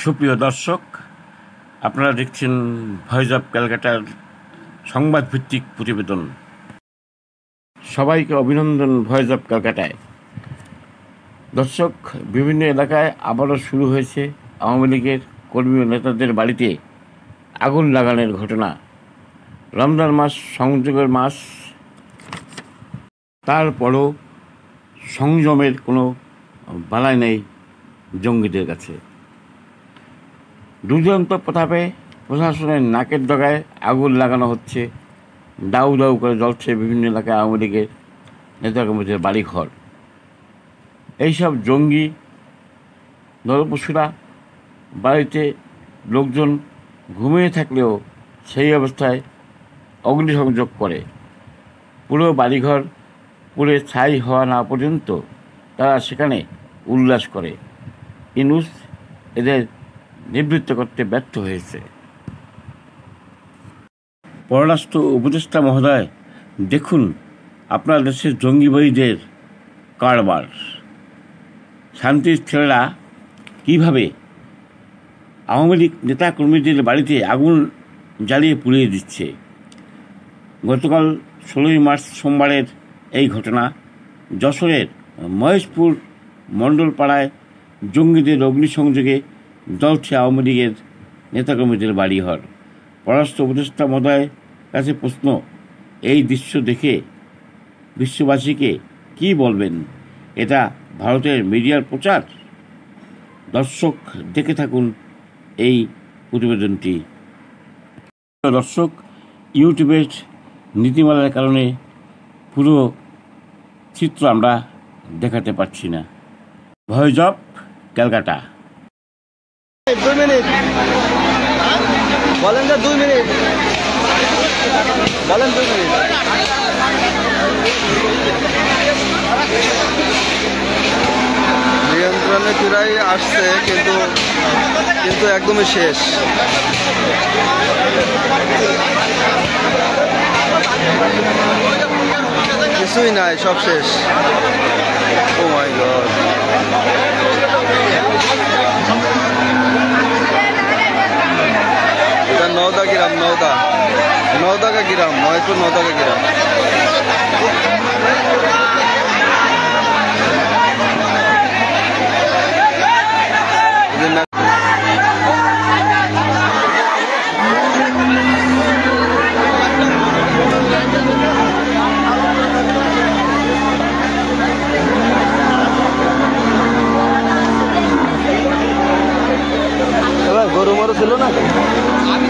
সুপ্রিয় দর্শক, আপনারা দেখছেন ভয়েস অফ ক্যালকাটার সংবাদ ভিত্তিক প্রতিবেদন। সবাইকে অভিনন্দন ভয়েস অফ ক্যালকাটায়। দর্শক, বিভিন্ন এলাকায় আবারও শুরু হয়েছে আওয়ামী লীগের কর্মী ও নেতাদের বাড়িতে আগুন লাগানোর ঘটনা। রমজান মাস সংযোগের মাস, তারপরও সংযমের কোনো বালাই নেই জঙ্গিদের কাছে। দুর্দান্ত প্রতাপে প্রশাসনের নাকের ডগায় আগুন লাগানো হচ্ছে, দাউ দাউ করে জ্বলছে বিভিন্ন এলাকায় আওয়ামী লীগের নেতাকর্মীদের বাড়িঘর। এইসব জঙ্গি নরপশুরা বাড়িতে লোকজন ঘুমিয়ে থাকলেও সেই অবস্থায় অগ্নিসংযোগ করে। পুরো বাড়িঘর পুড়ে ছাই হওয়া না পর্যন্ত তারা সেখানে উল্লাস করে। ইউনূস এদের নিবৃত্ত করতে ব্যর্থ হয়েছে। পররাষ্ট্র উপদেষ্টা মহোদয়, দেখুন আপনার দেশের জঙ্গিবাদীদের কারবার। শান্তির ছেলেরা কীভাবে আওয়ামী লীগ নেতাকর্মীদের বাড়িতে আগুন জ্বালিয়ে পুড়িয়ে দিচ্ছে। গতকাল 16ই মার্চ সোমবারের এই ঘটনা। যশোরের মহেশপুর মণ্ডলপাড়ায় জঙ্গিদের অগ্নিসংযোগে জ্বলছে আওয়ামী লীগের নেতাকর্মীদের বাড়িঘর। পররাষ্ট্র উপদেষ্টা মহোদয়ের কাছে প্রশ্ন, এই দৃশ্য দেখে বিশ্ববাসীকে কি বলবেন? এটা ভারতের মিডিয়ার প্রচার? দর্শক, দেখে থাকুন এই প্রতিবেদনটি। দর্শক, ইউটিউবের নীতিমালার কারণে পুরো চিত্র আমরা দেখাতে পারছি না। Voice of Calcutta. 2 মিনিট বলেন, 2 মিনিট বলেন, 2 মিনিট। নিয়ন্ত্রণে ফিরাই আসছে, কিন্তু একদমই শেষ। কিছুই নাই, সব শেষ। ও মাই গড। नौदा ग्राम, नौदा का ग्राम, महेशपुर नौदा का ग्राम। গরু মরু ছিল না, আমি